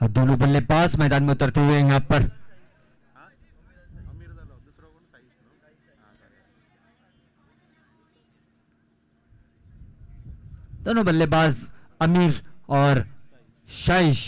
और दोनों बल्लेबाज मैदान में उतरते हुए यहाँ पर दोनों बल्लेबाज अमीर और शाइश।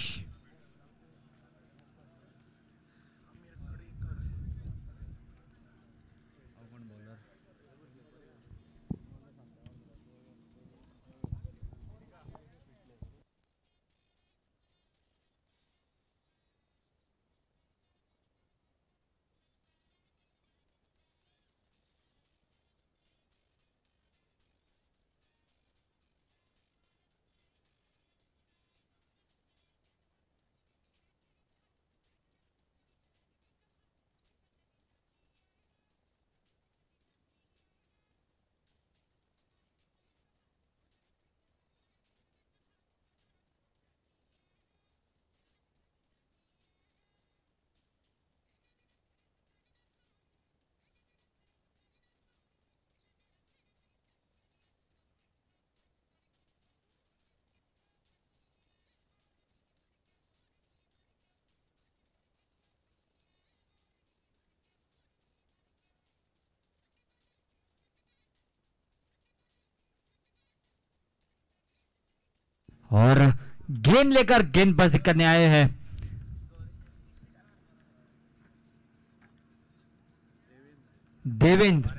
और गेंद लेकर गेंदबाजी करने आए हैं देवेंद्र।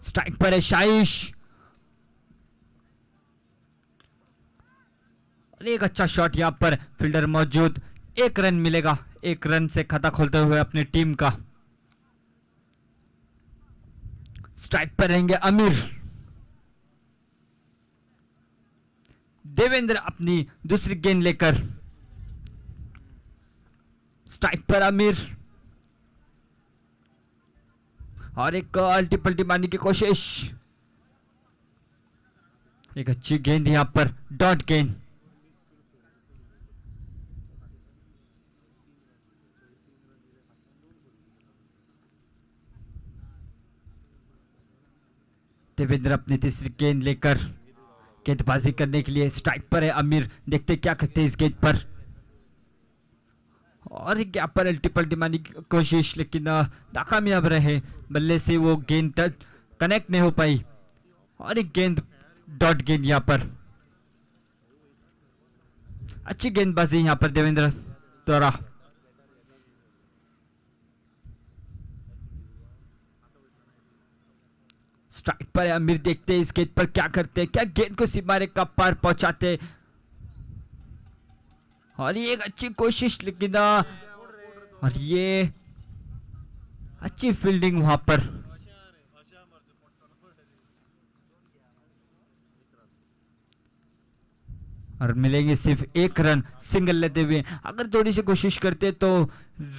स्ट्राइक पर है शाइश और एक अच्छा शॉट यहां पर फील्डर मौजूद। एक रन मिलेगा, एक रन से खाता खोलते हुए अपनी टीम का। स्ट्राइक पर रहेंगे अमीर। देवेंद्र अपनी दूसरी गेंद लेकर स्ट्राइक पर अमीर और एक अल्टी पल्टी मारने की कोशिश। एक अच्छी गेंद यहां पर, डॉट गेंद। देवेंद्र अपनी तीसरी गेंद लेकर गेंदबाजी करने के लिए स्ट्राइक पर है अमीर। देखते क्या करते हैं इस गेंद पर। और यहाँ पर अल्टी पल्टी मारने की कोशिश, लेकिन नाकामयाब रहे। बल्ले से वो गेंद कनेक्ट नहीं हो पाई और एक गेंद, डॉट गेंद यहाँ पर। अच्छी गेंदबाजी यहाँ पर देवेंद्र द्वारा। स्ट्राइक पर है अमीर। देखते हैं इस गेंद पर क्या करते हैं, क्या गेंद को सीमा रेखा पार पहुंचाते। और ये एक अच्छी कोशिश, लेकिन और ये अच्छी फील्डिंग वहां पर। और मिलेंगे सिर्फ एक रन सिंगल लेते हुए। अगर थोड़ी सी कोशिश करते तो,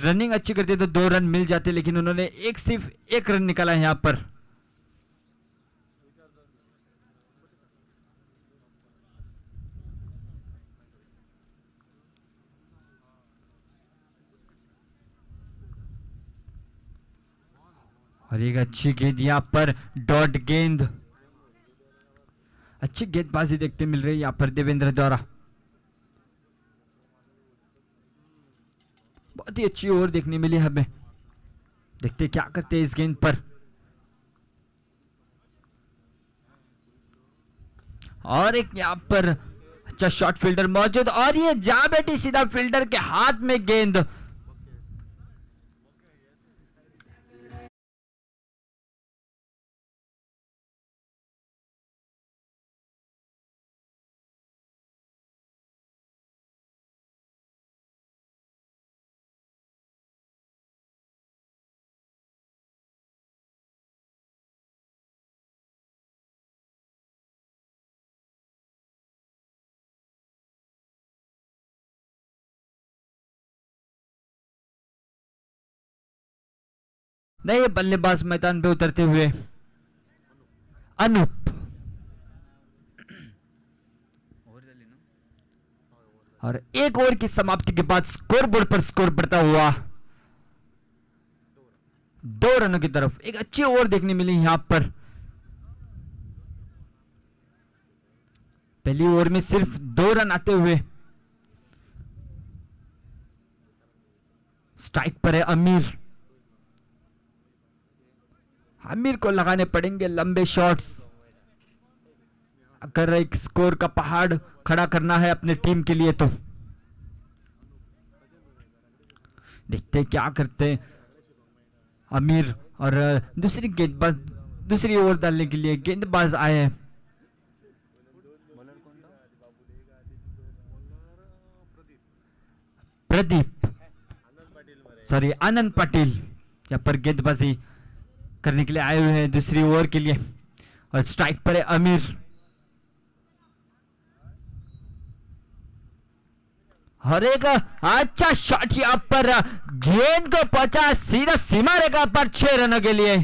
रनिंग अच्छी करते तो 2 रन मिल जाते, लेकिन उन्होंने सिर्फ एक रन निकाला है यहां पर। और एक अच्छी गेंद यहां पर, डॉट गेंद। अच्छी गेंदबाजी देखते मिल रही है यहां पर देवेंद्र द्वारा। बहुत ही अच्छी ओवर देखने मिली हमें। देखते क्या करते हैं इस गेंद पर। और एक यहां पर अच्छा शॉट फील्डर मौजूद, और ये जा बैठी सीधा फील्डर के हाथ में गेंद। नए बल्लेबाज मैदान पे उतरते हुए अनूप। और एक ओवर की समाप्ति के बाद स्कोर बोर्ड पर स्कोर बढ़ता हुआ 2 रनों की तरफ। एक अच्छी ओवर देखने मिली यहां पर। पहली ओवर में सिर्फ 2 रन आते हुए स्ट्राइक पर है अमीर। आमिर को लगाने पड़ेंगे लंबे शॉट्स अगर एक स्कोर का पहाड़ खड़ा करना है अपने टीम के लिए। तो देखते क्या करते अमीर। और दूसरी गेंदबाज, दूसरी ओवर डालने के लिए गेंदबाज आए हैं। प्रदीप, सॉरी आनंद पाटिल यहाँ पर गेंदबाजी करने के लिए आए हुए हैं दूसरी ओवर के लिए। और स्ट्राइक पर है अमीर। और एक अच्छा शॉट यहाँ पर गेंद को पहुंचा सीधा सीमा रेखा पर 6 रनों के लिए।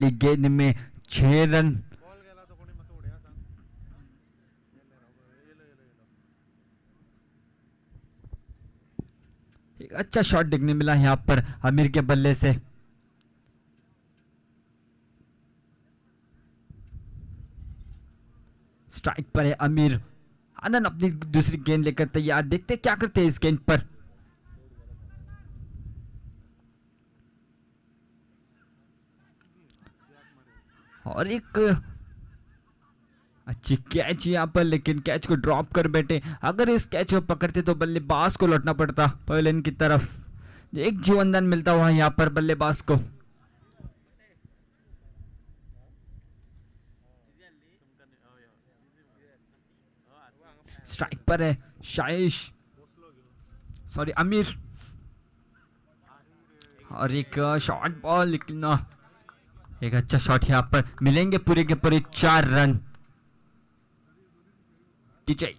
गेंद में 6 रन। एक अच्छा शॉट देखने मिला यहां पर आमिर के बल्ले से। स्ट्राइक पर है अमीर। आनंद अपनी दूसरी गेंद लेकर तैयार, देखते क्या करते हैं इस गेंद पर। और एक अच्छी कैच यहाँ पर, लेकिन कैच को ड्रॉप कर बैठे। अगर इस कैच को पकड़ते तो बल्लेबाज को लौटना पड़ता पवेलियन की तरफ। एक जीवनदान मिलता हुआ यहाँ पर बल्लेबाज को। स्ट्राइक पर है शाइश, सॉरी अमीर। और एक शॉर्ट बॉल, लेकिन एक अच्छा शॉट यहाँ पर मिलेंगे पूरे के पूरे 4 रन। टीचे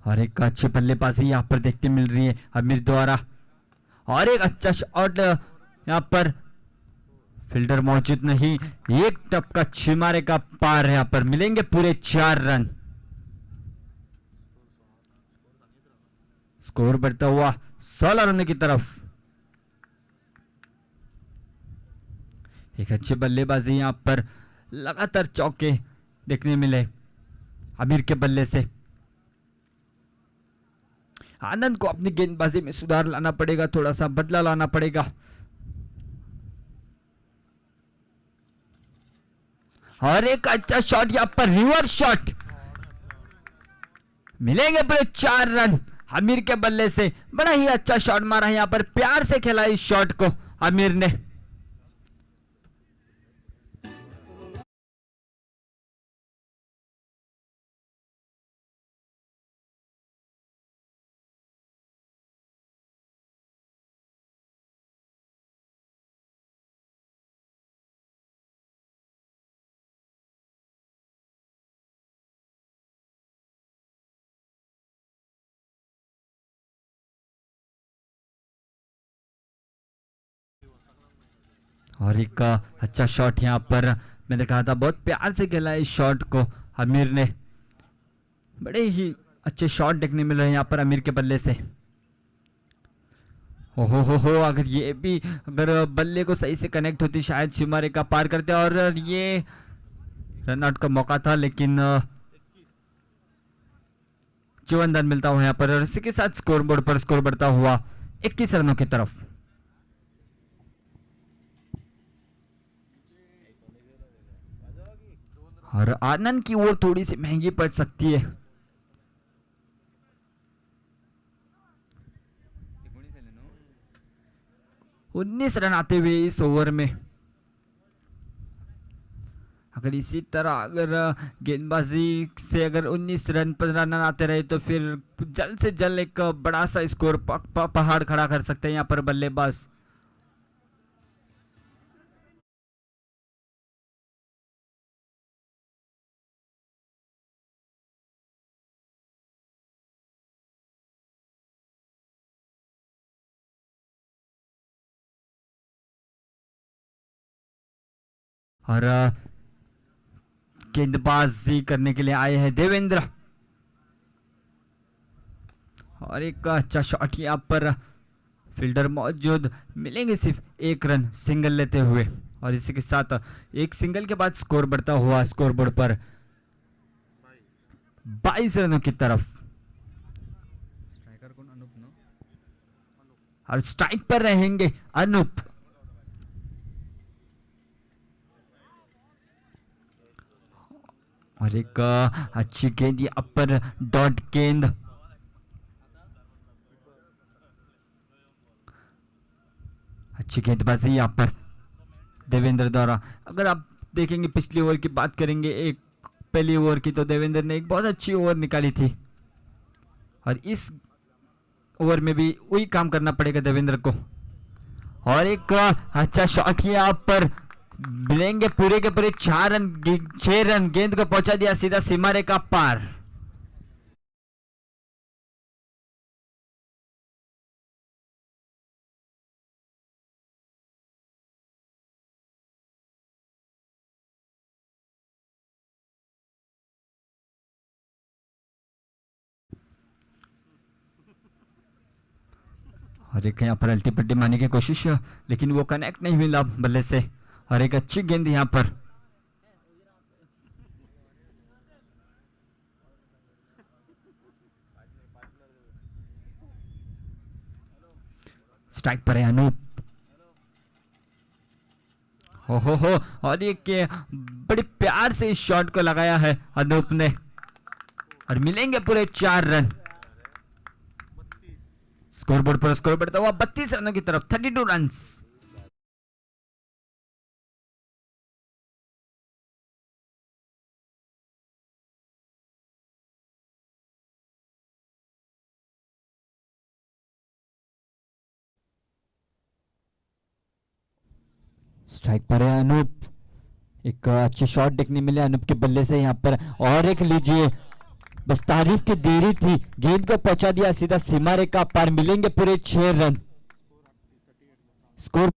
और एक अच्छी बल्लेबाजी यहाँ पर देखते मिल रही है अमीर द्वारा। और एक अच्छा शॉट यहाँ पर, फील्डर मौजूद नहीं, एक टप का छिमारे का पार। यहाँ पर मिलेंगे पूरे 4 रन। स्कोर बढ़ता हुआ 16 रन की तरफ। एक अच्छी बल्लेबाजी यहाँ पर, लगातार चौके देखने मिले आमिर के बल्ले से। आनंद को अपनी गेंदबाजी में सुधार लाना पड़ेगा, थोड़ा सा बदला लाना पड़ेगा। और एक अच्छा शॉट यहाँ पर, रिवर्स शॉट, मिलेंगे पूरे 4 रन आमिर के बल्ले से। बड़ा ही अच्छा शॉट मारा यहाँ पर, प्यार से खेला इस शॉट को आमिर ने। और एक अच्छा शॉट यहाँ पर, मैंने कहा था बहुत प्यार से खेला इस शॉट को आमिर ने। बड़े ही अच्छे शॉट देखने मिल रहे हैं यहाँ पर आमिर के बल्ले से। हो, अगर ये भी, अगर बल्ले को सही से कनेक्ट होती शायद सीमा का पार करते और ये रन आउट का मौका था, लेकिन जीवनदान मिलता हुआ यहाँ पर। और इसी के साथ स्कोर बोर्ड पर स्कोर बढ़ता हुआ 21 रनों की तरफ। और आनंद की ओर थोड़ी सी महंगी पड़ सकती है। 19 रन आते हुए इस ओवर में। अगर इसी तरह अगर गेंदबाजी से अगर 19 रन पर रन आते रहे तो फिर जल्द से जल्द एक बड़ा सा स्कोर पहाड़ खड़ा कर सकते हैं यहाँ पर बल्लेबाज। और गेंदबाजी करने के लिए आए हैं देवेंद्र, और एक अच्छा शॉट यहाँ पर फील्डर मौजूद, मिलेंगे सिर्फ एक रन सिंगल लेते हुए, और इसी के साथ एक सिंगल के बाद स्कोर बढ़ता हुआ स्कोरबोर्ड पर 22 रनों की तरफ। स्ट्राइकर कौन? अनूप नो। और स्ट्राइक पर रहेंगे अनूप। और एक अच्छी गेंद यहाँ पर डॉट गेंद, अच्छी गेंदबाजी यहाँ पर देवेंद्र द्वारा। अगर आप देखेंगे पिछली ओवर की बात करेंगे, एक पहली ओवर की, तो देवेंद्र ने एक बहुत अच्छी ओवर निकाली थी, और इस ओवर में भी वही काम करना पड़ेगा देवेंद्र को। और एक अच्छा शॉट यहाँ पर मिलेंगे पूरे के पूरे 4 रन, 6 रन, गेंद को पहुंचा दिया सीधा सीमा रेखा पार। और एक यहाँ पर अल्टी पट्टी मारने की कोशिश, लेकिन वो कनेक्ट नहीं मिला बल्ले से, और एक अच्छी गेंद यहाँ पर। स्ट्राइक पर है अनूप। हो, और ये बड़े प्यार से इस शॉट को लगाया है अनूप ने, और मिलेंगे पूरे 4 रन। स्कोरबोर्ड पर स्कोर बढ़ता हुआ 32 रनों की तरफ, 32 रन। स्ट्राइक पर है अनूप। एक अच्छी शॉट देखने मिले अनूप के बल्ले से यहाँ पर, और एक लीजिए, बस तारीफ की देरी थी, गेंद को पहुंचा दिया सीधा सीमा रेखा पार, मिलेंगे पूरे 6 रन। स्कोर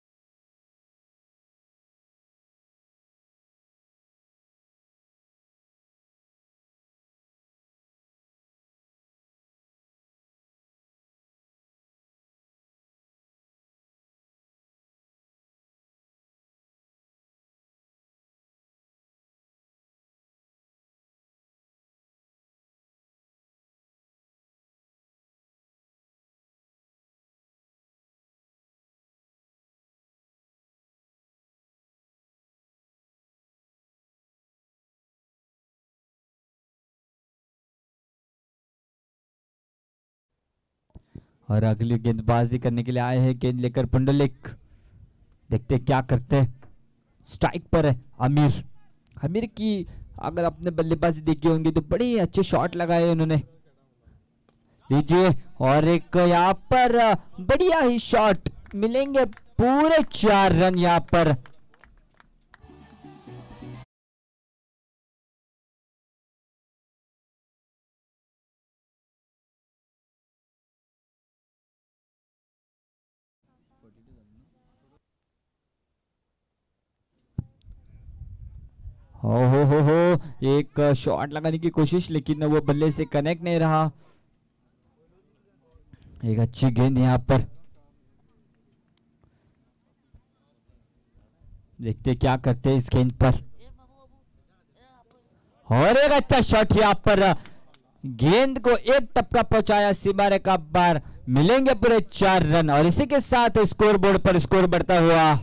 और अगली गेंदबाजी करने के लिए आए हैं गेंद लेकर पुंडलिक, देखते क्या करते हैं। स्ट्राइक पर है आमिर। आमिर की अगर आपने बल्लेबाजी देखी होंगी तो बड़े अच्छे शॉट लगाए उन्होंने, लीजिए, और एक यहाँ पर बढ़िया ही शॉट, मिलेंगे पूरे 4 रन यहाँ पर। हो, एक शॉट लगाने की कोशिश, लेकिन वो बल्ले से कनेक्ट नहीं रहा। एक अच्छी गेंद यहाँ पर, देखते क्या करते हैं इस गेंद पर। और एक अच्छा शॉट यहाँ पर, गेंद को एक टपका पहुंचाया सीमा रेखा पार, मिलेंगे पूरे 4 रन, और इसी के साथ स्कोर बोर्ड पर स्कोर बढ़ता हुआ।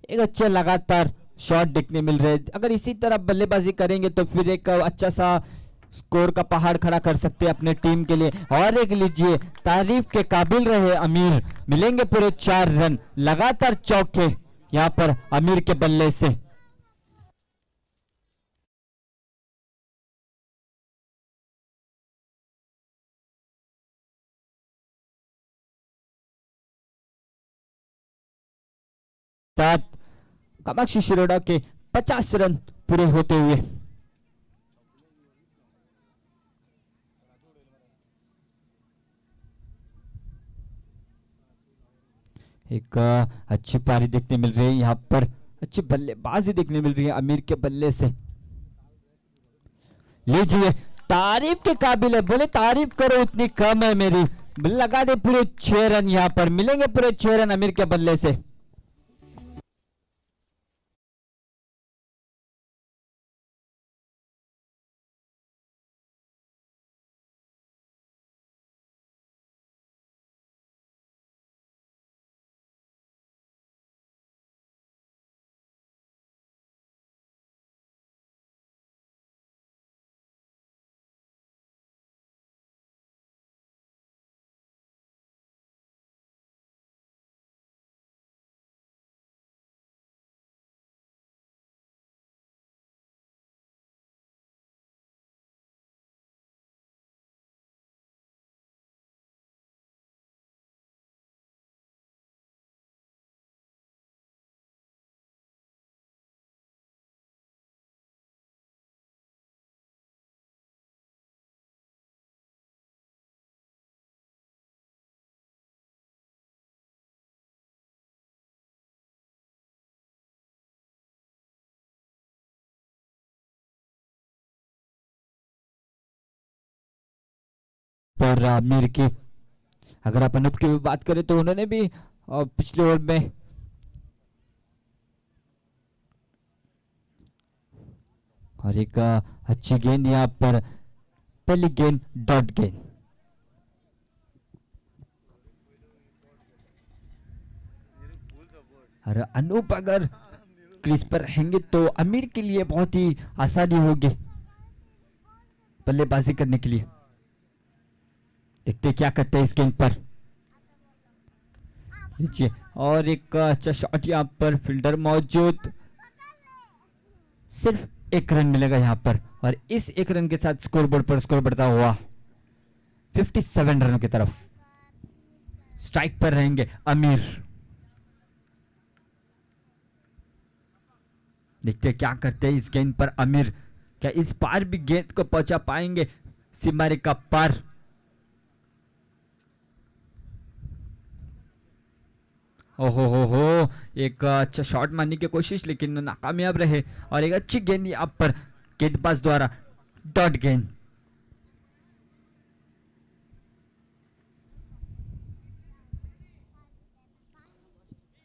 एक अच्छे लगातार शॉट देखने मिल रहे हैं। अगर इसी तरह बल्लेबाजी करेंगे तो फिर एक अच्छा सा स्कोर का पहाड़ खड़ा कर सकते हैं अपने टीम के लिए। और एक लीजिए, तारीफ के काबिल रहे अमीर, मिलेंगे पूरे 4 रन, लगातार चौके यहाँ पर अमीर के बल्ले से। साथ कामाक्षी शिरोडा के 50 रन पूरे होते हुए। एक अच्छी पारी देखने मिल रही है यहाँ पर, अच्छी बल्लेबाजी देखने मिल रही है अमीर के बल्ले से। लीजिए, तारीफ के काबिल है, बोले तारीफ करो उतनी कम है मेरी। लगा दे पूरे 6 रन, यहाँ पर मिलेंगे पूरे 6 रन अमीर के बल्ले से। पर आमिर की अगर अपन की भी बात करें तो उन्होंने भी पिछले ओवर में और एक अच्छी गेंद यहाँ पर, पहली गेंद डॉट गेंद। और अनूप अगर क्रीज पर रहेंगे तो अमीर के लिए बहुत ही आसानी होगी बल्लेबाजी करने के लिए। देखते क्या करते हैं इस गेंद पर। लीजिए, और एक अच्छा शॉट यहाँ पर, फील्डर मौजूद, सिर्फ 1 रन मिलेगा यहाँ पर। और इस 1 रन के साथ स्कोर बोर्ड पर स्कोर बढ़ता हुआ 57 रनों की तरफ। स्ट्राइक पर रहेंगे अमीर। देखते क्या करते हैं इस गेंद पर अमीर, क्या इस पार भी गेंद को पहुंचा पाएंगे सीमा रेखा पार। ओहो हो, एक अच्छा शॉट मारने की कोशिश लेकिन नाकामयाब रहे। और एक अच्छी गेंद यहाँ पर गेंदबाज द्वारा, डॉट गेंद।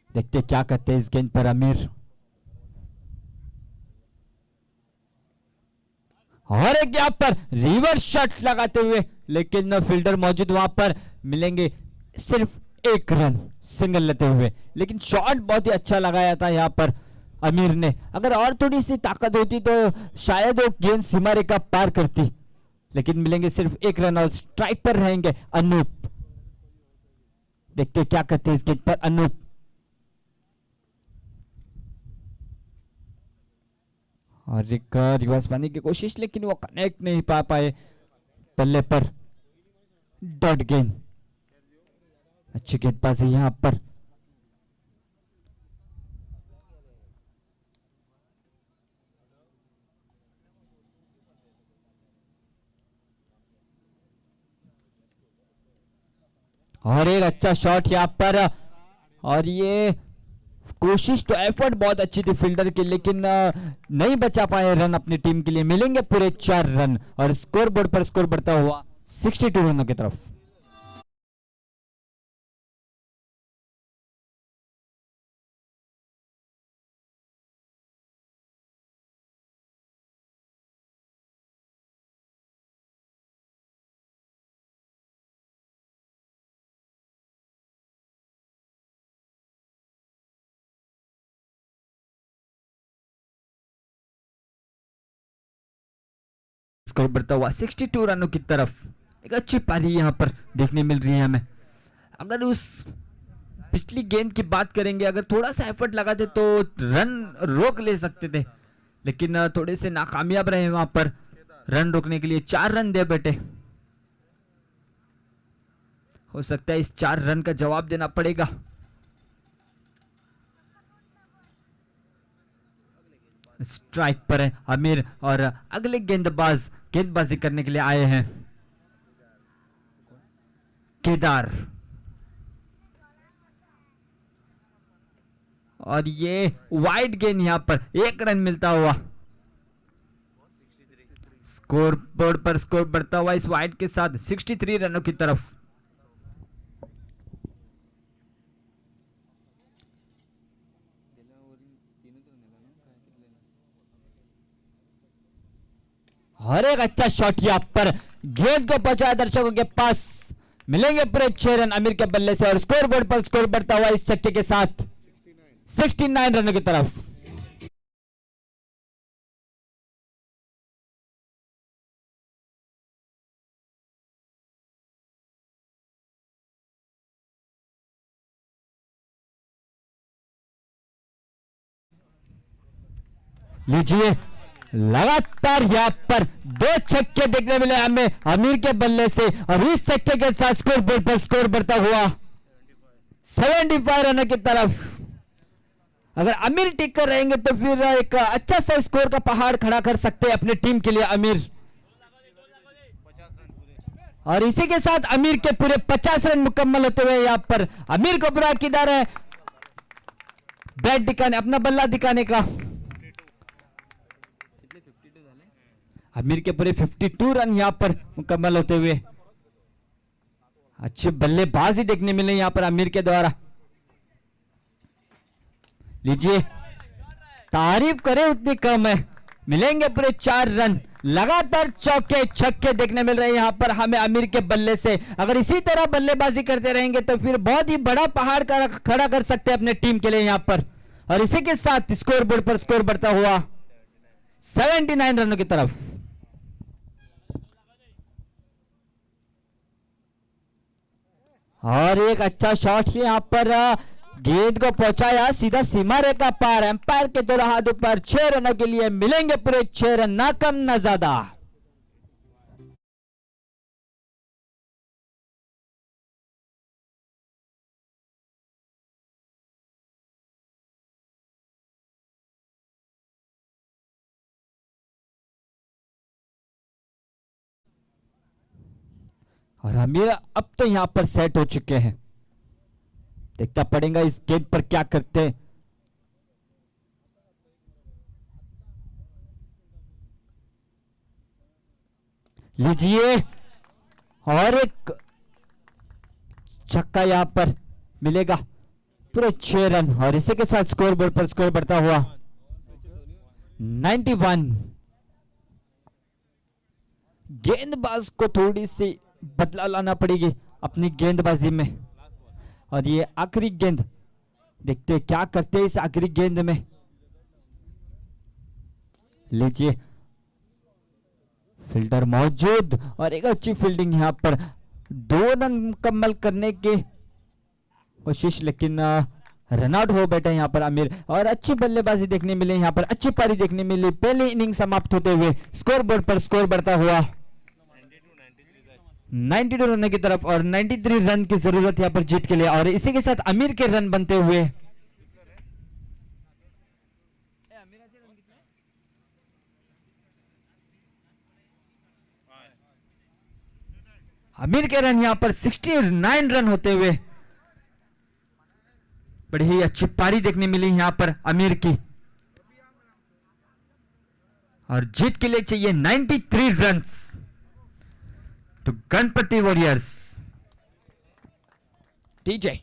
देखते क्या करते हैं इस गेंद पर अमीर। और एक यहाँ पर रिवर्स शॉट लगाते हुए, लेकिन फील्डर मौजूद वहां पर, मिलेंगे सिर्फ 1 रन सिंगल लेते हुए। लेकिन शॉट बहुत ही अच्छा लगाया था यहाँ पर अमीर ने। अगर और थोड़ी सी ताकत होती तो शायद वो गेंद सीमा रेखा पार करती, लेकिन मिलेंगे सिर्फ 1 रन। और स्ट्राइक पर रहेंगे अनूप। देखते क्या करते हैं इस गेंद पर अनूप। और एक रिवर्स पाने की कोशिश, लेकिन वो कनेक्ट नहीं पा पाए बल्ले पर, डॉट गेंद। अच्छी गेंदबाजी यहाँ पर। और एक अच्छा शॉट यहाँ पर। और ये कोशिश तो, एफर्ट बहुत अच्छी थी फील्डर की, लेकिन नहीं बचा पाए रन अपनी टीम के लिए। मिलेंगे पूरे 4 रन और स्कोर बोर्ड पर स्कोर बढ़ता हुआ 62 रनों की तरफ। स्कोर बढ़ता हुआ 62 रनों की तरफ। एक अच्छी पारी यहाँ पर देखने मिल रही है हमें। अगर उस पिछली गेंद की बात करेंगे, अगर थोड़ा सा एफर्ट लगाते तो रन रोक ले सकते थे, लेकिन थोड़े से नाकामयाब रहे वहां पर रन रोकने के लिए। 4 रन दे बेटे, हो सकता है इस 4 रन का जवाब देना पड़ेगा। स्ट्राइक पर है आमिर और अगले गेंदबाज गेंदबाजी करने के लिए आए हैं केदार। और ये वाइड गेंद, यहां पर 1 रन मिलता हुआ। स्कोर बोर्ड पर स्कोर बढ़ता हुआ इस वाइड के साथ 63 रनों की तरफ। और एक अच्छा शॉट यहां पर गेंद को पहुंचाया दर्शकों के पास। मिलेंगे पूरे 6 रन आमिर के बल्ले से और स्कोर बोर्ड पर स्कोर बढ़ता हुआ इस छक्के के साथ 69 रनों की तरफ। लीजिए, लगातार यहाँ पर 2 छक्के देखने मिले हमें आमिर के बल्ले से और इस छक्के के साथ स्कोर बोर्ड पर स्कोर बढ़ता हुआ 75 रनों की तरफ। अगर आमिर टिक कर रहेंगे तो फिर एक अच्छा सा स्कोर का पहाड़ खड़ा कर सकते हैं अपने टीम के लिए आमिर। और इसी के साथ आमिर के पूरे 50 रन मुकम्मल होते हुए यहाँ पर आमिर को पूरा किधर है बैट दिखाने, अपना बल्ला दिखाने का। आमिर के पूरे 52 रन यहां पर मुकम्मल होते हुए अच्छे बल्लेबाजी देखने मिले यहां पर आमिर के द्वारा। लीजिए, तारीफ करें उतनी कम है। मिलेंगे पूरे 4 रन, लगातार चौके छक्के देखने मिल रहे हैं यहां पर हमें आमिर के बल्ले से। अगर इसी तरह बल्लेबाजी करते रहेंगे तो फिर बहुत ही बड़ा पहाड़ खड़ा कर सकते हैं अपने टीम के लिए यहां पर। और इसी के साथ स्कोर बोर्ड पर स्कोर बढ़ता हुआ 79 रनों की तरफ। और एक अच्छा शॉट यहां पर गेंद को पहुंचाया सीधा सीमा रेखा पार। एम्पायर के द्वारा हाथ ऊपर 6 रनों के लिए मिलेंगे पूरे 6 रन, ना कम ना ज्यादा। और आमिर अब तो यहां पर सेट हो चुके हैं, देखना पड़ेगा इस गेंद पर क्या करते हैं। लीजिए, और एक छक्का यहां पर मिलेगा पूरे 6 रन और इसी के साथ स्कोर बोर्ड पर स्कोर बढ़ता हुआ 91। गेंदबाज को थोड़ी सी बदला लाना पड़ेगी अपनी गेंदबाजी में। और ये आखिरी गेंद, देखते क्या करते हैं इस आखिरी गेंद में। लीजिए, फील्डर मौजूद और एक अच्छी फील्डिंग यहां पर। 2 रन मुकम्मल करने की कोशिश, लेकिन रन आउट हो बैठे यहाँ पर आमिर। और अच्छी बल्लेबाजी देखने मिली यहाँ पर, अच्छी पारी देखने मिली। पहली इनिंग समाप्त होते हुए स्कोर बोर्ड पर स्कोर बढ़ता हुआ 92 रन की तरफ और 93 रन की जरूरत यहाँ पर जीत के लिए। और इसी के साथ आमिर के रन बनते हुए आमिर के रन यहाँ पर 69 रन होते हुए बड़ी ही अच्छी पारी देखने मिली यहाँ पर आमिर की। और जीत के लिए चाहिए 93 रन तो गणपति वॉरियर्स। टीजे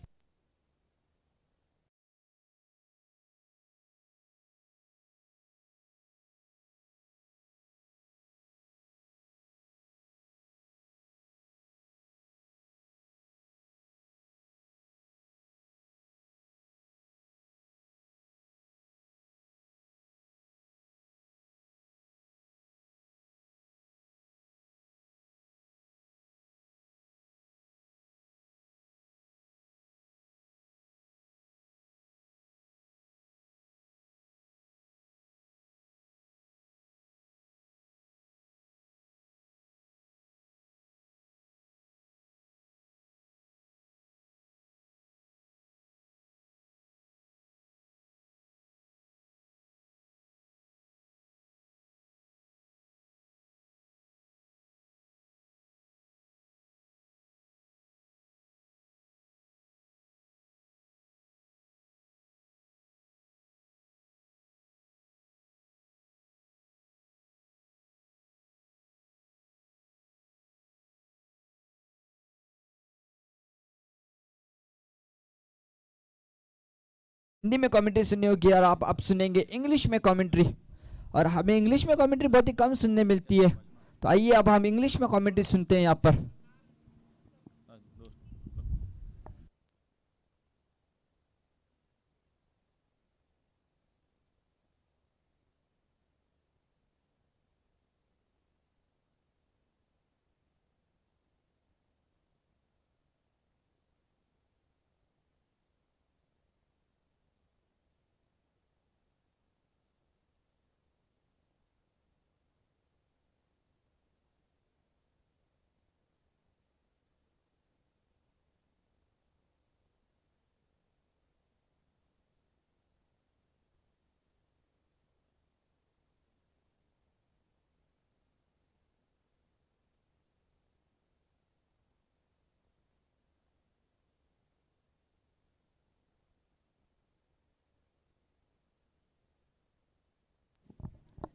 हिंदी में कमेंट्री सुनी होगी और आप अब सुनेंगे इंग्लिश में कमेंट्री। और हमें इंग्लिश में कमेंट्री बहुत ही कम सुनने मिलती है, तो आइए अब हम इंग्लिश में कमेंट्री सुनते हैं यहाँ पर।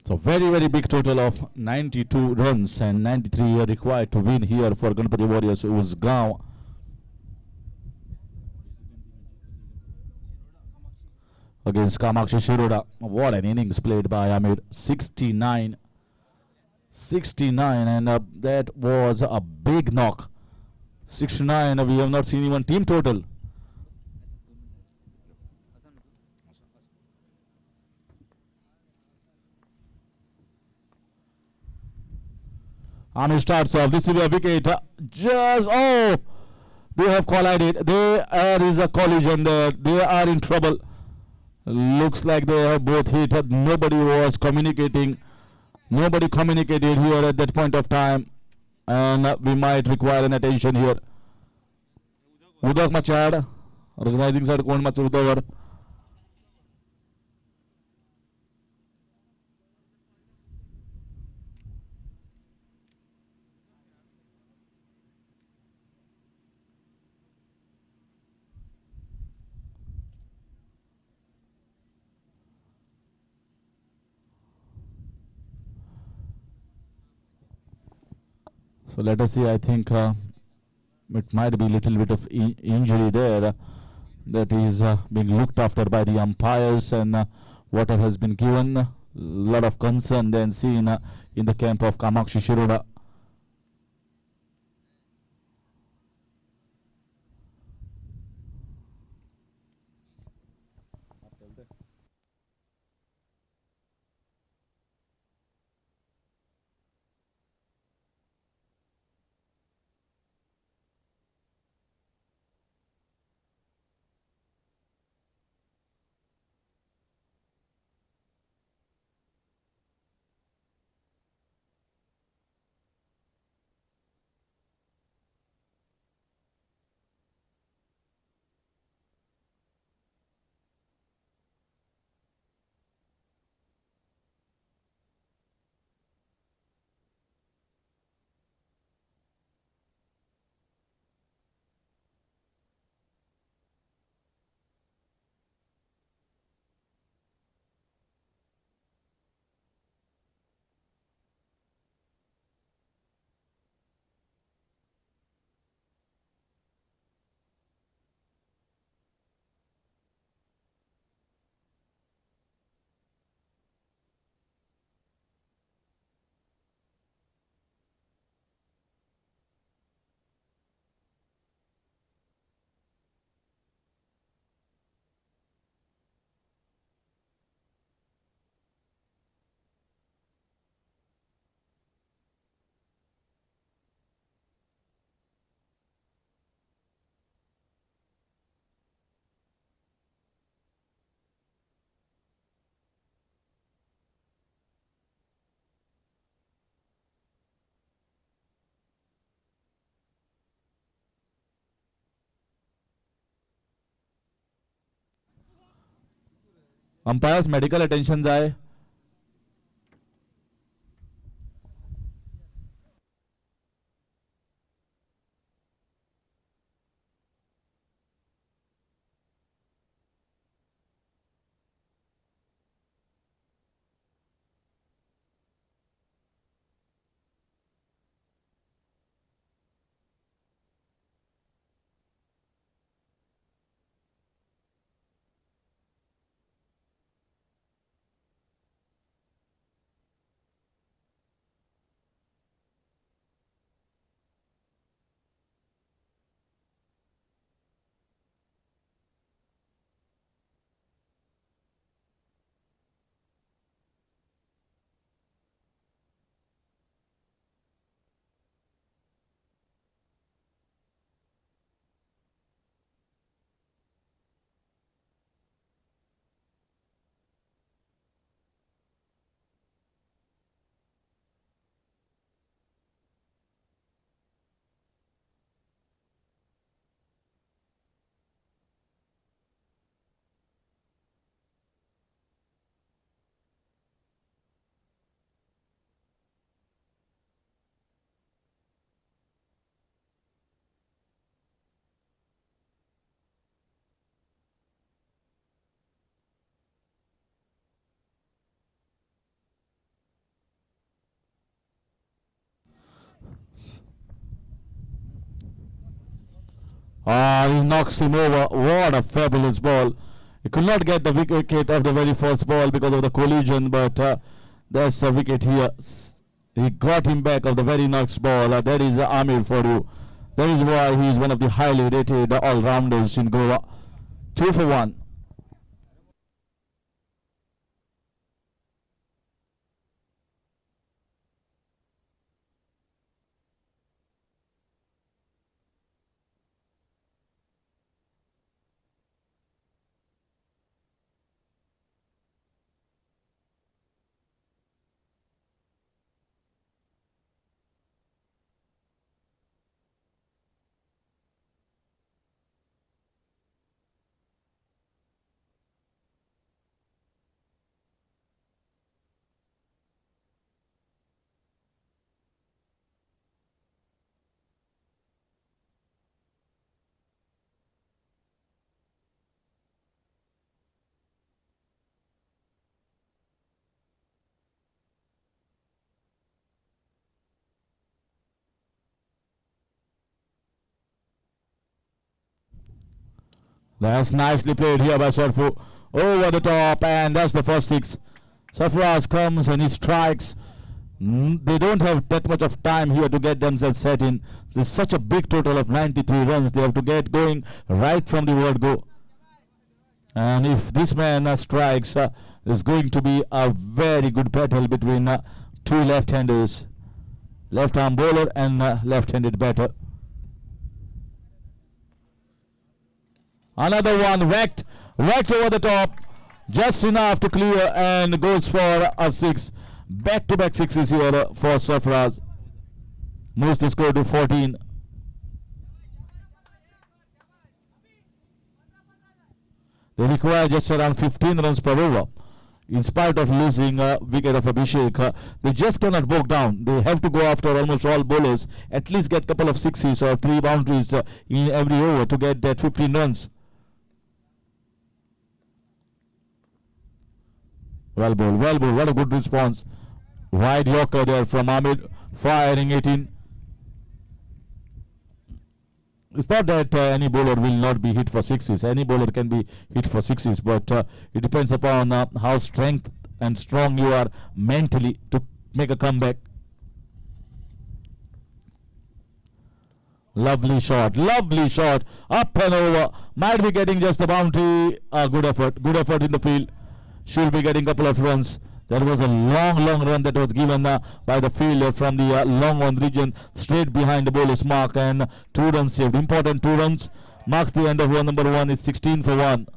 So very big total of 92 runs and 93 are required to win here for Ganpati Warriors Uzgaon. Against Kamaxi Shiroda. What an innings played by Amir. 69. 69 and that was a big knock. 69, we have not seen even team total. Amir starts off. This will be a wicket. They have collided. There is a collision there. They are in trouble. Looks like they have both hit. Nobody was communicating. Nobody communicated here at that point of time. And we might require an attention here. Udak Machad. Organizing side Kon Machud. So let us see. I think it might be a little bit of injury there that is being looked after by the umpires, and water has been given. A lot of concern then seen in the camp of Kamaxi Shiroda. Umpires medical attention जाए. He knocks him over. What a fabulous ball. He could not get the wicket of the very first ball because of the collision, but there's a wicket here. He got him back of the very next ball. That is Amir for you. That is why he is one of the highly rated all-rounders in Goa. 2 for 1. That's nicely played here by Sarfu. Over the top, and that's the first 6. Sarfaraz comes and he strikes. They don't have that much of time here to get themselves set in. There's such a big total of 93 runs. They have to get going right from the word go. And if this man strikes, there's going to be a very good battle between 2 left-handers. Left-arm bowler and left-handed batter. Another one whacked over the top, just enough to clear, and goes for a 6. Back-to-back 6s here for Sarfaraz. Moves the score to 14. They require just around 15 runs per over. In spite of losing a wicket of Abhishek, they just cannot bow down. They have to go after almost all bowlers, at least get a couple of 6s or 3 boundaries in every over to get that 15 runs. Well bowled. What a good response. Wide Yorker there from Ahmed, firing it in. It's not that any bowler will not be hit for 6s. Any bowler can be hit for 6s, but it depends upon how strength and strong you are mentally to make a comeback. Lovely shot. Up and over. Might be getting just the boundary. Good effort in the field. Should be getting a couple of runs. There was a long run that was given by the fielder from the long on region, straight behind the bowler's mark, and 2 runs saved. Important 2 runs. Marks the end of over number 1. It's 16 for 1.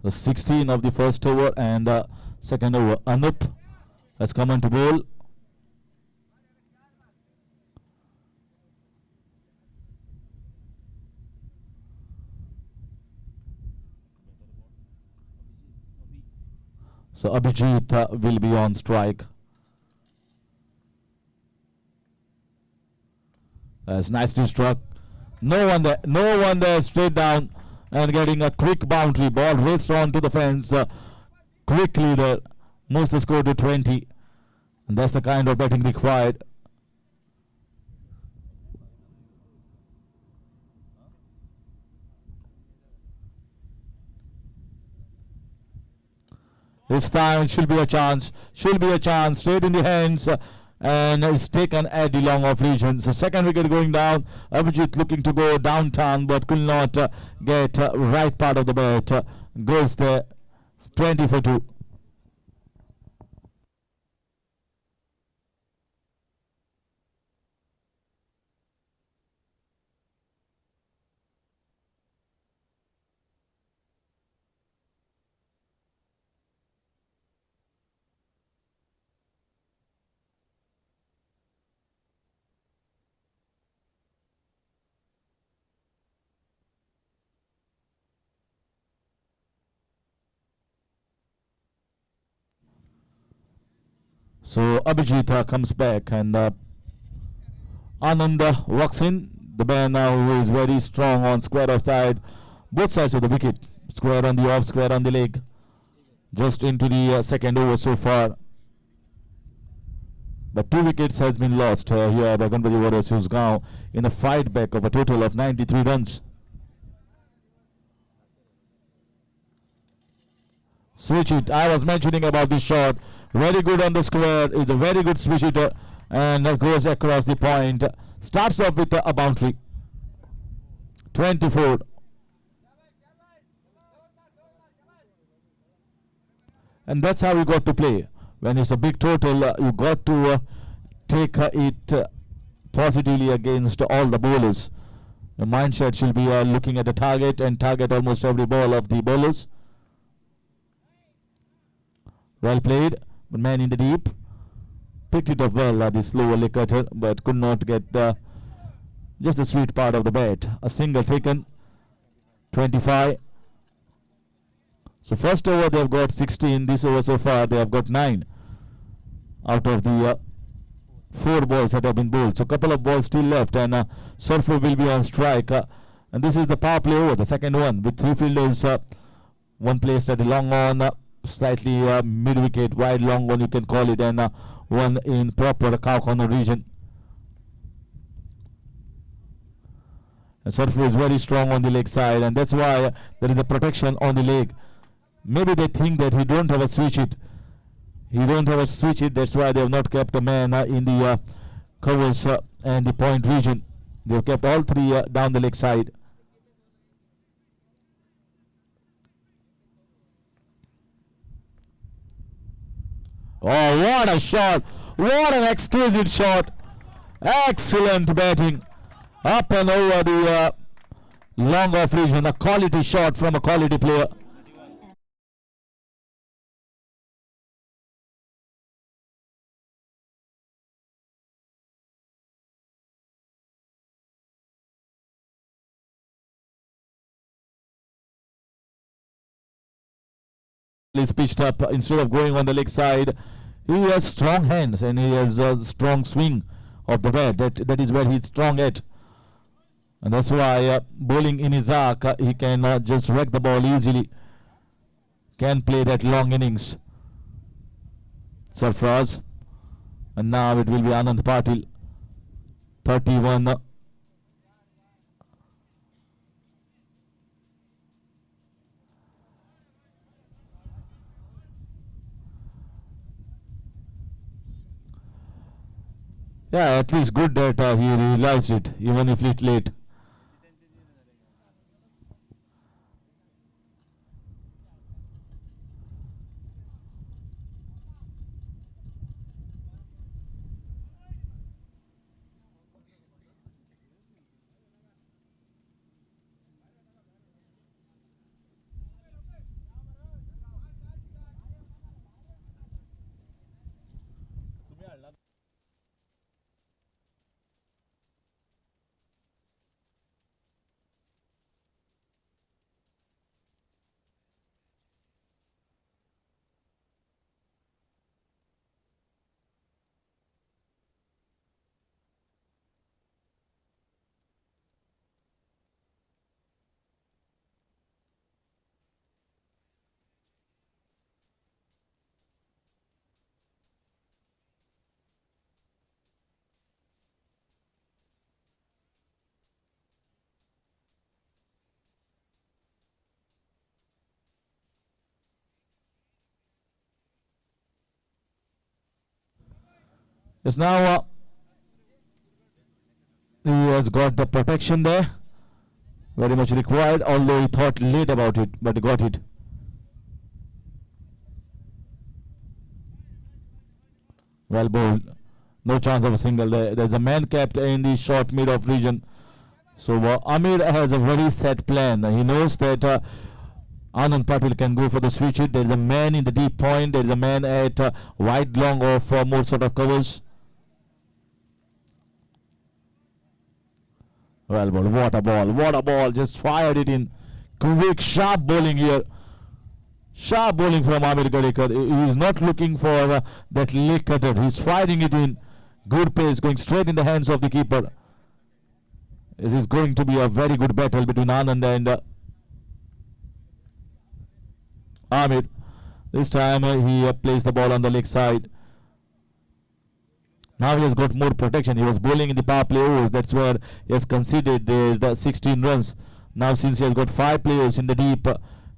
The 16 of the first over and second over. Anup has come on to bowl. So Abhijit will be on strike. That's nicely struck. No one there, straight down and getting a quick boundary. Ball raced on to the fence quickly there. Moves the score to 20. And that's the kind of batting required. This time it should be a chance. Straight in the hands. And it's taken at the long off region. So second wicket going down. Abhijit looking to go downtown but could not get right part of the bat. Goes there. 20 for 2. So Abhijit comes back and Anand walks in. The man now who is very strong on square offside, both sides of the wicket, square on the off, square on the leg. Just into the second over so far. But 2 wickets has been lost here by Ganpati Warriors Husgaon in a fight back of a total of 93 runs. Switch it. I was mentioning about this shot. Very good on the square. It's a very good switch hitter and goes across the point. Starts off with a boundary. 24. And that's how you got to play. When it's a big total, you got to take it positively against all the bowlers. The mindset should be looking at the target and target almost every ball of the bowlers. Well played, but man in the deep. Picked it up well, the slower leg cutter, but could not get just the sweet part of the bat. A single taken, 25. So first over they have got 16. This over so far they have got 9 out of the 4 balls that have been bowled. So couple of balls still left, and Surfer will be on strike. And this is the power play over, the second one, with 3 fielders. One placed at the long on, slightly mid wicket, wide long one you can call it, and one in proper cow corner region. And Surfer is very strong on the leg side, and that's why there is a protection on the leg. Maybe they think that he don't have a switch it. He don't have a switch it. That's why they have not kept a man in the covers and the point region. They have kept all 3 down the leg side. Oh, what a shot! What an exquisite shot! Excellent batting. Up and over the long off region. A quality shot from a quality player. Is pitched up instead of going on the leg side. He has strong hands and he has a strong swing of the bat. That is where he's strong at, and that's why bowling in his arc he can just wreck the ball easily. Can play that long innings. Sarfraz, and now it will be Anand Patil. 31. Yeah, at least good that he realized it, even if it's late. Yes, now he has got the protection there, very much required, although he thought late about it, but he got it. Well bowled. No chance of a single there. There's a man kept in the short mid-off region. So Amir has a very set plan. He knows that Anand Patil can go for the switch hit. There's a man in the deep point. There's a man at wide long off more sort of covers. Well bowled. What a ball. What a ball. Just fired it in. Quick, sharp bowling here. Sharp bowling from Amir Gadekar. He is not looking for that leg cutter. He's firing it in. Good pace, going straight in the hands of the keeper. This is going to be a very good battle between Anand and Amir. This time he placed the ball on the leg side. Now he has got more protection. He was bowling in the power play overs. That's where he has conceded the 16 runs. Now since he has got 5 players in the deep,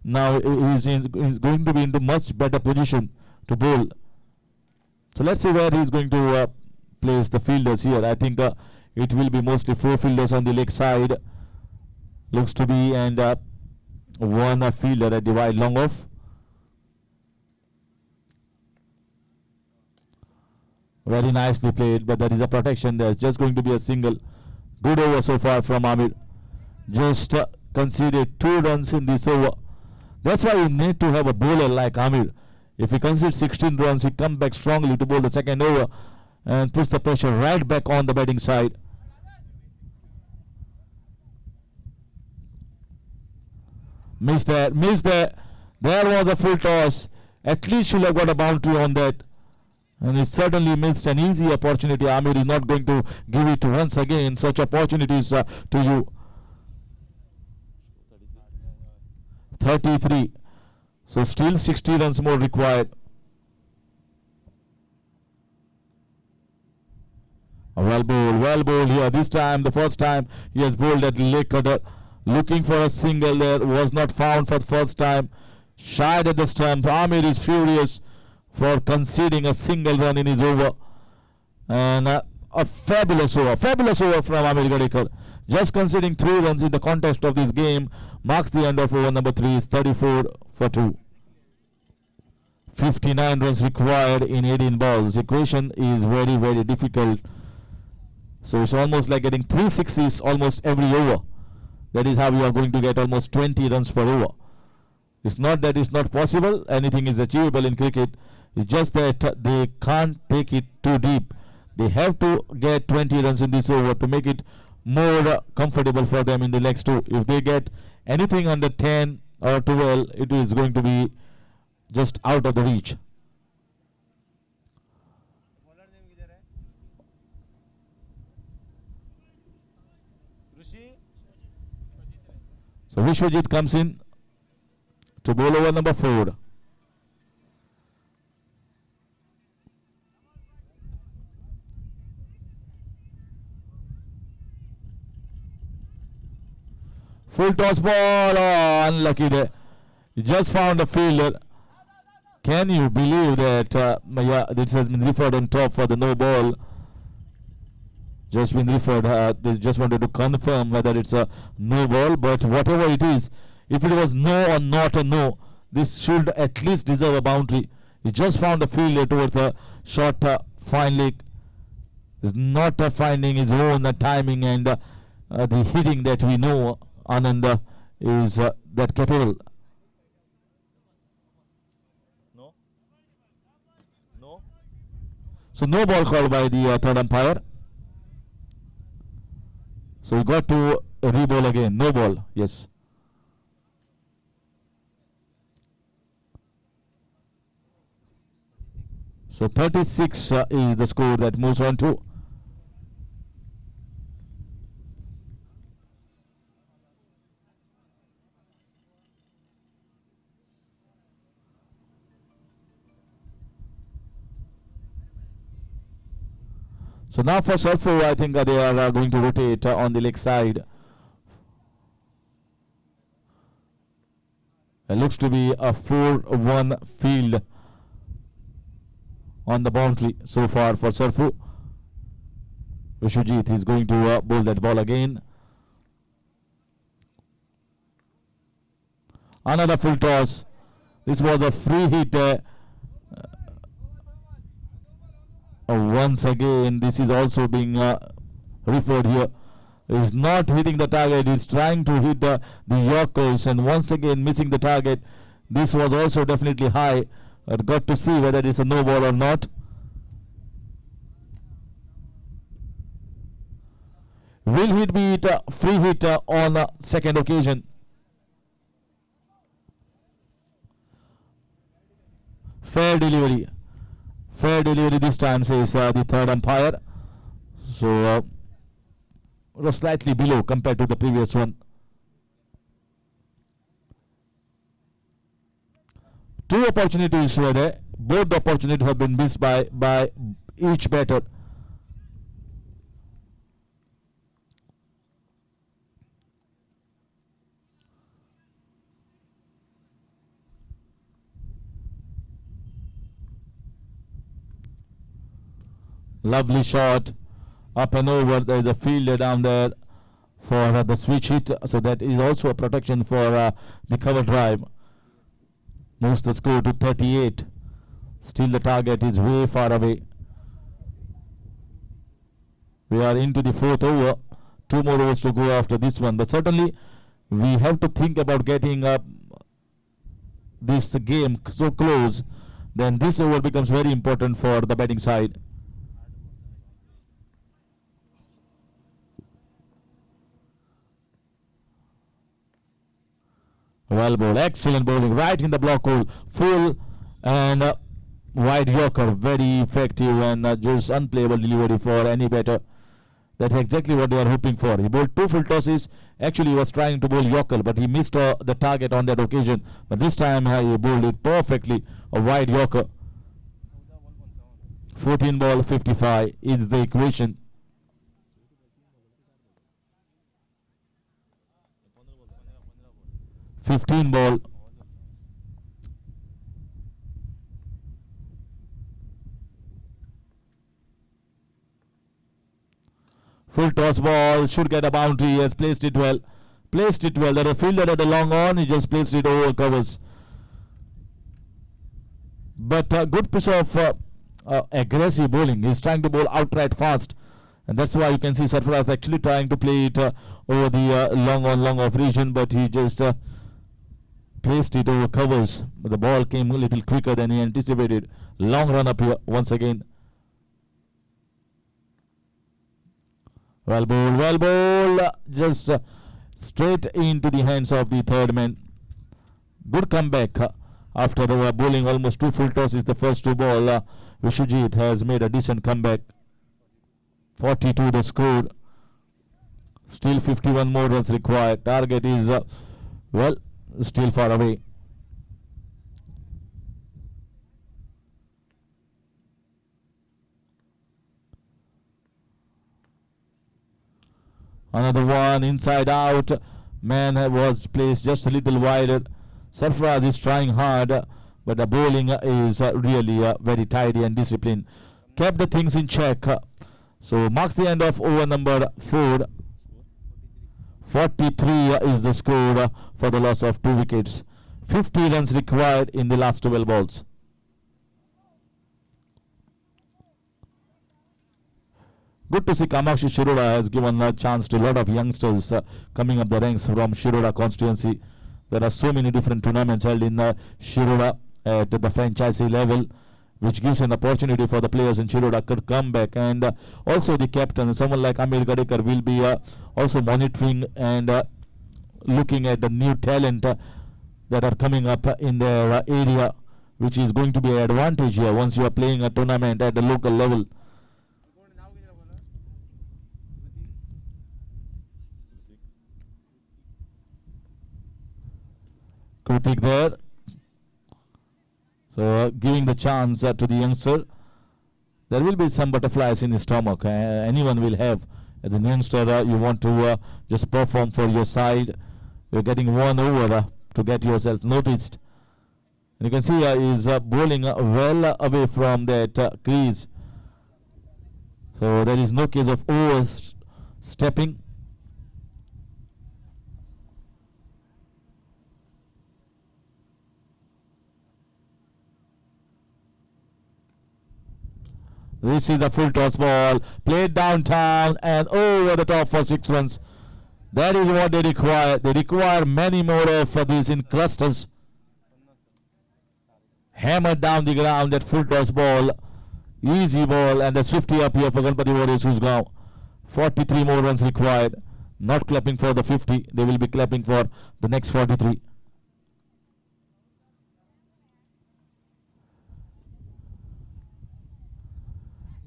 now he's going to be into much better position to bowl. So let's see where he's going to place the fielders here. I think it will be mostly 4 fielders on the leg side. Looks to be, and 1 fielder at the wide long off. Very nicely played, but there is a protection. There's just going to be a single. Good over so far from Amir. Just conceded 2 runs in this over. That's why you need to have a bowler like Amir. If he concedes 16 runs, he comes back strongly to bowl the second over and puts the pressure right back on the batting side. Missed there, missed there. There was a full toss. At least should have got a boundary on that. And he certainly missed an easy opportunity. Amir is not going to give it once again such opportunities to you. 33. So still 60 runs more required. Well bowled here. This time, the first time he has bowled at leg cutter. Looking for a single there. Was not found for the first time. Shied at the stump. Amir is furious for conceding a single run in his over. And a fabulous over from Amir Gadekar. Just conceding 3 runs in the context of this game marks the end of over number 3. Is 34 for 2. 59 runs required in 18 balls. Equation is very, very difficult. So it's almost like getting 3 sixes almost every over. That is how you are going to get almost 20 runs per over. It's not that it's not possible. Anything is achievable in cricket. It's just that they can't take it too deep. They have to get 20 runs in this over to make it more comfortable for them in the next 2. If they get anything under 10 or 12, it is going to be just out of the reach. So Vishwajit comes in to bowl over number 4. Full toss ball. Oh, unlucky there. He just found a fielder. Can you believe that? Yeah, this has been referred on top for the no ball. Just been referred. They just wanted to confirm whether it's a no ball. But whatever it is, if it was no or not a no, this should at least deserve a boundary. He just found a fielder towards the short fine leg. Is not finding his own timing and the hitting that we know Anand is that capable. No. So no ball called by the third umpire. So we got to re-bowl again. No ball. Yes. So 36 is the score that moves on to. So now for Surfu, I think they are going to rotate on the leg side. It looks to be a 4-1 field on the boundary so far for Surfu. Vishwajit is going to bowl that ball again. Another full toss. This was a free hit. Once again, this is also being referred here. He's not hitting the target. He's trying to hit the Yorkers and once again missing the target. This was also definitely high. I've got to see whether it's a no ball or not. Will it be a free hit on a second occasion? Fair delivery. Fair delivery this time, says the third umpire. So it was slightly below compared to the previous one. Two opportunities were there. Both the opportunities have been missed by each batter. Lovely shot, up and over. There is a fielder down there for the switch hit, so that is also a protection for the cover drive. Moves the score to 38. Still the target is way far away. We are into the fourth over. 2 more overs to go after this one, but certainly we have to think about getting this game so close. Then this over becomes very important for the batting side. Well bowled, excellent bowling, right in the block hole, full and wide yorker, very effective and just unplayable delivery for any batter. That's exactly what they are hoping for. He bowled 2 full tosses. Actually, he was trying to bowl yorker, but he missed the target on that occasion. But this time he bowled it perfectly, a wide yorker. 14 ball 55 is the equation. $15 ball. Full toss ball, should get a boundary. He has placed it well. Placed it well. There a fielder at the long on. He just placed it over covers. But a good piece of aggressive bowling. He's trying to bowl outright fast. And that's why you can see Sarfaraz actually trying to play it over the long on, long off region. But he just placed it over covers. But the ball came a little quicker than he anticipated. Long run up here once again. Well bowled, just straight into the hands of the third man. Good comeback after bowling almost 2 full tosses the first 2 ball. Vishwajit has made a decent comeback. 42 the score. Still 51 more runs required. Target is, well, still far away. Another one inside out. Man was placed just a little wider. Sarfaraz is trying hard, but the bowling is really very tidy and disciplined. Kept the things in check. So marks the end of over number 4. 43 is the score for the loss of 2 wickets. 50 runs required in the last 12 balls. Good to see Kamaxi Shiroda has given a chance to a lot of youngsters coming up the ranks from Shiroda constituency. There are so many different tournaments held in Shiroda at the franchisee level, which gives an opportunity for the players in Shiroda to come back. And also the captain, someone like Amir Gadekar, will be also monitoring and looking at the new talent that are coming up in their area, which is going to be an advantage here once you are playing a tournament at the local level. Kritik there. So giving the chance to the youngster. There will be some butterflies in his stomach. Anyone will have. As a youngster, you want to just perform for your side. You're getting 1 over to get yourself noticed. And you can see he is bowling well away from that crease. So there is no case of overstepping. This is a full toss ball, played downtown and over the top for 6 runs. That is what they require. They require many more of these in clusters. Hammered down the ground, that full toss ball. Easy ball, and there's 50 up here for Ganpati Warriors, who's now 43 more runs required. Not clapping for the 50, they will be clapping for the next 43.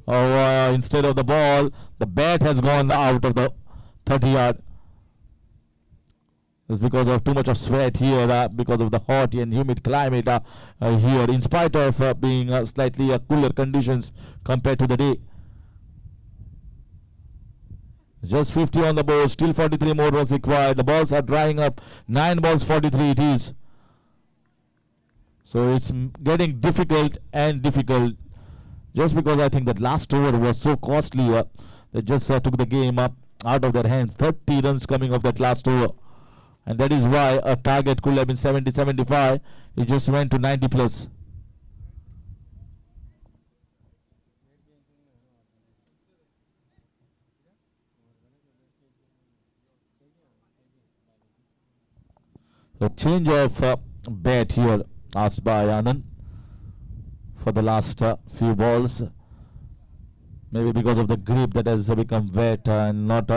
instead of the ball, the bat has gone out of the 30-yard. It's because of too much of sweat here, because of the hot and humid climate here, in spite of being slightly cooler conditions compared to the day. Just 50 on the board, still 43 more runs required. The balls are drying up. 9 balls, 43 it is. So it's getting difficult and difficult. Just because I think that last over was so costly, they just took the game out of their hands. 30 runs coming off that last over. And that is why a target could have been 70, 75. It just went to 90 plus. A change of bat here asked by Anand for the last few balls. Maybe because of the grip that has become wet and not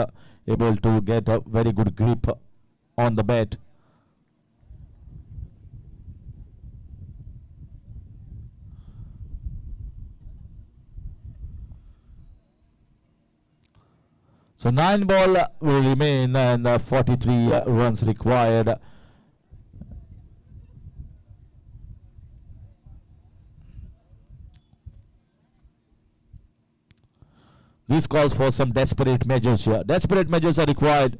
able to get a very good grip on the bat. So 9 ball will remain and 43 runs required. This calls for some desperate measures here. Desperate measures are required.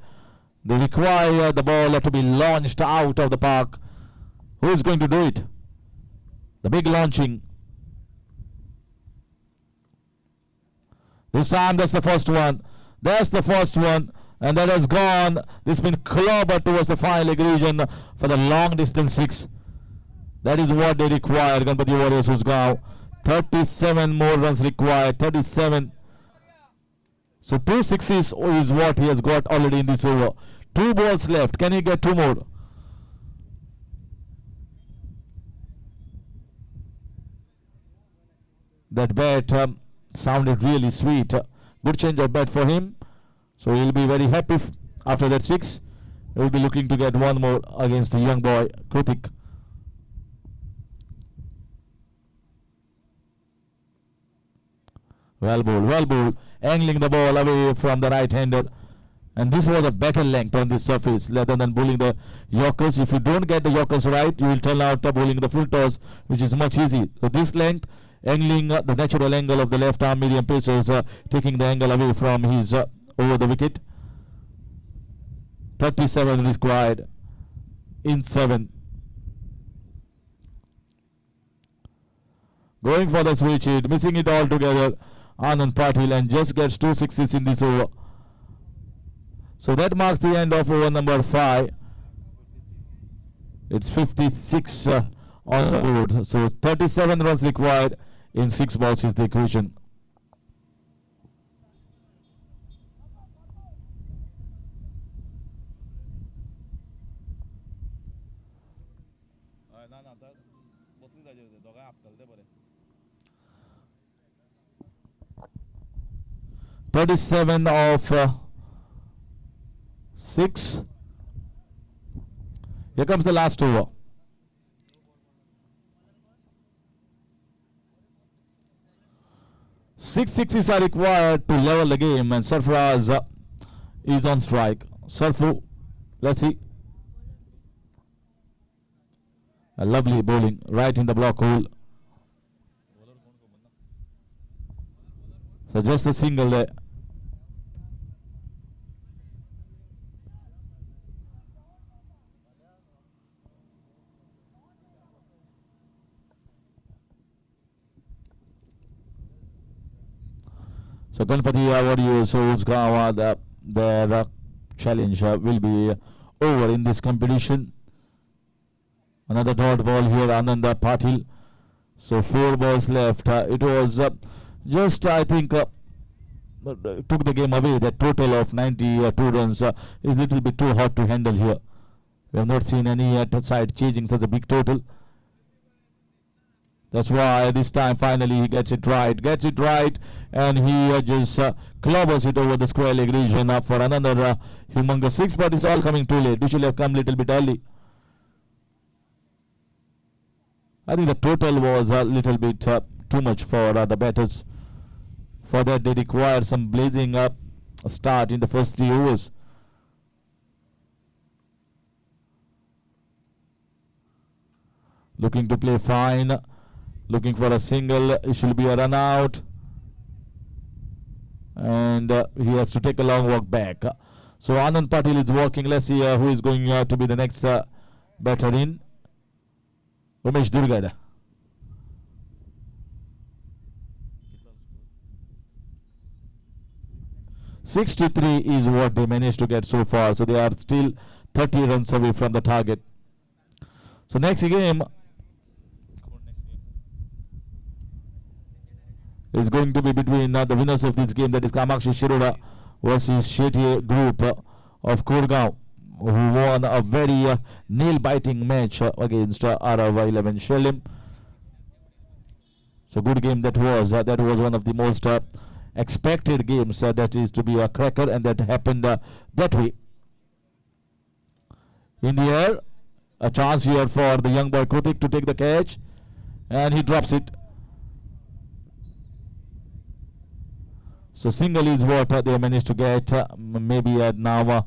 They require the ball to be launched out of the park. Who is going to do it? The big launching. This time that's the first one. That's the first one. And that has gone. This has been clobbered towards the final leg region for the long distance 6. That is what they require. Ganpati Warriors Usgaon. 37 more runs required. 37. So 2 sixes is what he has got already in this over. 2 balls left. Can he get 2 more? That bat sounded really sweet. Good change of bat for him. So he'll be very happy after that 6. He'll be looking to get 1 more against the young boy, Kritik. Well bowled. Angling the ball away from the right-hander. And this was a better length on this surface rather than bowling the Yorkers. If you don't get the Yorkers right, you will turn out bowling the full toss, which is much easy. So this length, angling the natural angle of the left arm medium pacers, taking the angle away from his over the wicket. 37 required in 7. Going for the switch hit, missing it all together. Anand Patil, and just gets 2 sixes in this over. So that marks the end of over number 5. It's 56 on the board. So 37 runs required in 6 balls is the equation. .37 of 6. Here comes the last over. Six sixes are required to level the game, and Sarfaraz is on strike. Sarfu, let's see. A lovely bowling right in the block hole. So just a single there. So Ganpati Warriors Usgaon, their challenge will be over in this competition. Another dot ball here, Ananda Patil. So 4 balls left. It was just, I think, took the game away. That total of 92 runs is a little bit too hot to handle here. We have not seen any side chasing such a big total. That's why this time finally he gets it right. And he just clobbers it over the square leg region for another humongous 6, but it's all coming too late. It should have come a little bit early. I think the total was a little bit too much for the batters. For that, they require some blazing up start in the first 3 overs. Looking to play fine, looking for a single. It should be a run out, and he has to take a long walk back. So Anand Patil is walking. Let's see who is going to be the next batter in. Umesh Durgada. 63 is what they managed to get so far. So they are still 30 runs away from the target. So next game is going to be between the winners of this game, that is Kamaxi Shiroda versus Shetty Group of Kurgaon, who won a very nail-biting match against RV 11 Shelim. So good game that was. That was one of the most expected games, that is to be a cracker, and that happened that way. In the air, a chance here for the young boy Krutik to take the catch, and he drops it. So single is what they managed to get. Maybe now.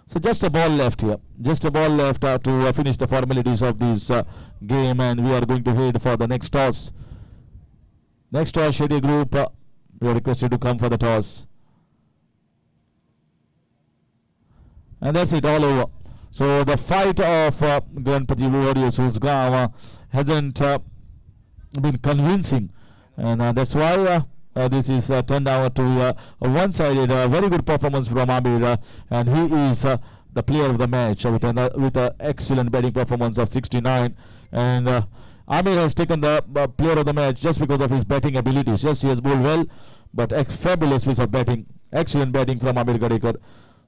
So just a ball left here. Just a ball left to finish the formalities of this game, and we are going to head for the next toss. Next toss, Shetty Group, we are requested to come for the toss. And that's it, all over. So the fight of Ganpati Warriors Husgaon hasn't been convincing, and that's why this is turned out to be a one-sided, very good performance from Amir, and he is the player of the match with an excellent batting performance of 69. And Amir has taken the player of the match just because of his batting abilities. Yes, he has bowled well, but a fabulous piece of batting, excellent batting from Amir Gadekar.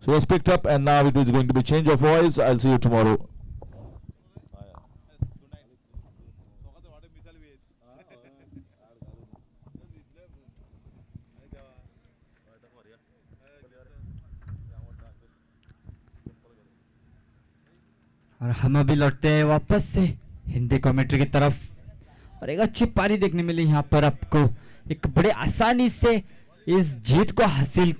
So he has picked up, and now it is going to be change of voice. I'll see you tomorrow. और हम अभी लौटते हैं वापस से Hindi commentary की तरफ, और एक अच्छी पारी देखने मिली यहाँ पर आपको। एक बड़े आसानी से इस जीत को हासिल किया।